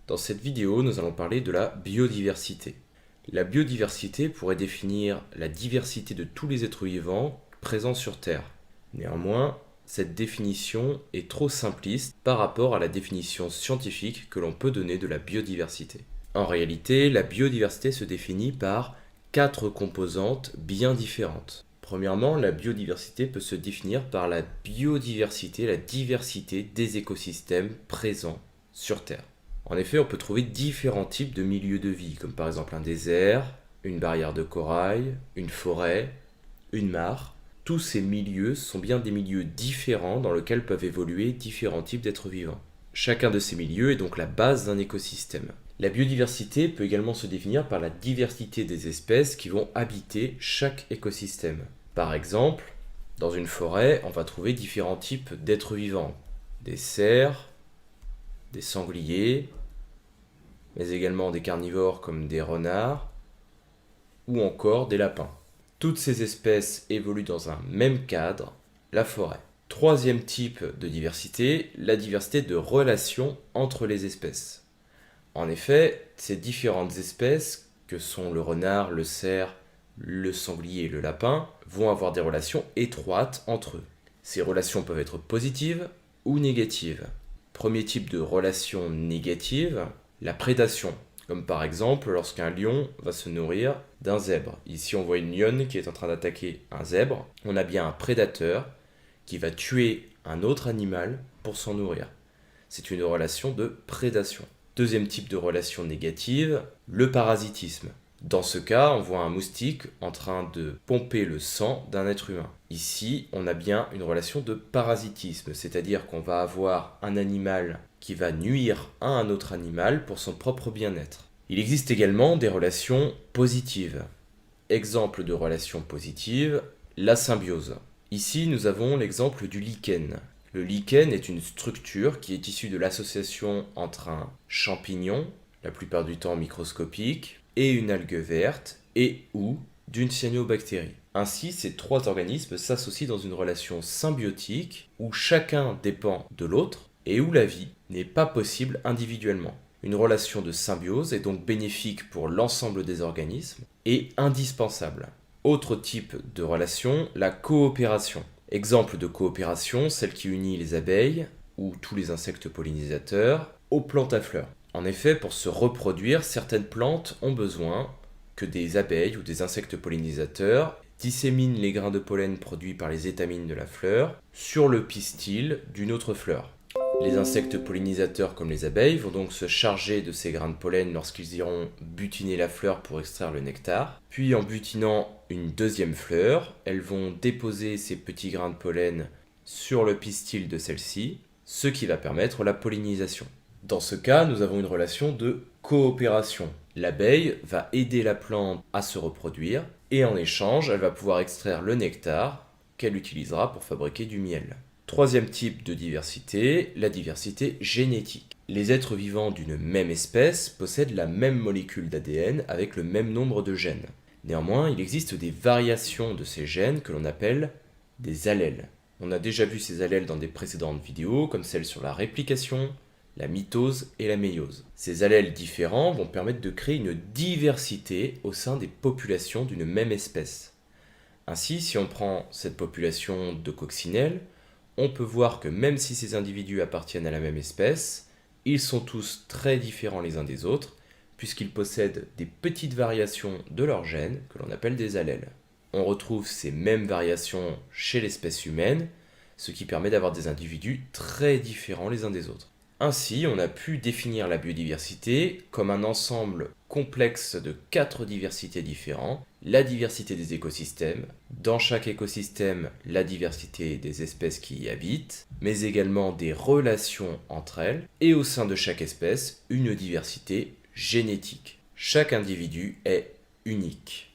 Dans cette vidéo, nous allons parler de la biodiversité. La biodiversité pourrait définir la diversité de tous les êtres vivants présents sur Terre. Néanmoins, cette définition est trop simpliste par rapport à la définition scientifique que l'on peut donner de la biodiversité. En réalité, la biodiversité se définit par 4 composantes bien différentes. Premièrement, la biodiversité peut se définir par la biodiversité, la diversité des écosystèmes présents sur Terre. En effet, on peut trouver différents types de milieux de vie, comme par exemple un désert, une barrière de corail, une forêt, une mare. Tous ces milieux sont bien des milieux différents dans lesquels peuvent évoluer différents types d'êtres vivants. Chacun de ces milieux est donc la base d'un écosystème. La biodiversité peut également se définir par la diversité des espèces qui vont habiter chaque écosystème. Par exemple, dans une forêt, on va trouver différents types d'êtres vivants. Des cerfs, des sangliers, mais également des carnivores comme des renards, ou encore des lapins. Toutes ces espèces évoluent dans un même cadre, la forêt. Troisième type de diversité, la diversité de relations entre les espèces. En effet, ces différentes espèces, que sont le renard, le cerf, le sanglier et le lapin, vont avoir des relations étroites entre eux. Ces relations peuvent être positives ou négatives. Premier type de relation négative, la prédation, comme par exemple lorsqu'un lion va se nourrir d'un zèbre. Ici on voit une lionne qui est en train d'attaquer un zèbre. On a bien un prédateur qui va tuer un autre animal pour s'en nourrir. C'est une relation de prédation. Deuxième type de relation négative, le parasitisme. Dans ce cas, on voit un moustique en train de pomper le sang d'un être humain. Ici, on a bien une relation de parasitisme, c'est-à-dire qu'on va avoir un animal qui va nuire à un autre animal pour son propre bien-être. Il existe également des relations positives. Exemple de relation positive, la symbiose. Ici, nous avons l'exemple du lichen. Le lichen est une structure qui est issue de l'association entre un champignon, la plupart du temps microscopique, et une algue verte et ou d'une cyanobactérie. Ainsi, ces trois organismes s'associent dans une relation symbiotique où chacun dépend de l'autre et où la vie n'est pas possible individuellement. Une relation de symbiose est donc bénéfique pour l'ensemble des organismes et indispensable. Autre type de relation, la coopération. Exemple de coopération, celle qui unit les abeilles ou tous les insectes pollinisateurs aux plantes à fleurs. En effet, pour se reproduire, certaines plantes ont besoin que des abeilles ou des insectes pollinisateurs disséminent les grains de pollen produits par les étamines de la fleur sur le pistil d'une autre fleur. Les insectes pollinisateurs comme les abeilles vont donc se charger de ces grains de pollen lorsqu'ils iront butiner la fleur pour extraire le nectar. Puis en butinant une deuxième fleur, elles vont déposer ces petits grains de pollen sur le pistil de celle-ci, ce qui va permettre la pollinisation. Dans ce cas, nous avons une relation de coopération. L'abeille va aider la plante à se reproduire et en échange, elle va pouvoir extraire le nectar qu'elle utilisera pour fabriquer du miel. Troisième type de diversité, la diversité génétique. Les êtres vivants d'une même espèce possèdent la même molécule d'ADN avec le même nombre de gènes. Néanmoins, il existe des variations de ces gènes que l'on appelle des allèles. On a déjà vu ces allèles dans des précédentes vidéos, comme celle sur la réplication, la mitose et la méiose. Ces allèles différents vont permettre de créer une diversité au sein des populations d'une même espèce. Ainsi, si on prend cette population de coccinelles, on peut voir que même si ces individus appartiennent à la même espèce, ils sont tous très différents les uns des autres, puisqu'ils possèdent des petites variations de leurs gènes, que l'on appelle des allèles. On retrouve ces mêmes variations chez l'espèce humaine, ce qui permet d'avoir des individus très différents les uns des autres. Ainsi, on a pu définir la biodiversité comme un ensemble complexe de 4 diversités différentes. La diversité des écosystèmes, dans chaque écosystème, la diversité des espèces qui y habitent, mais également des relations entre elles, et au sein de chaque espèce, une diversité génétique. Chaque individu est unique.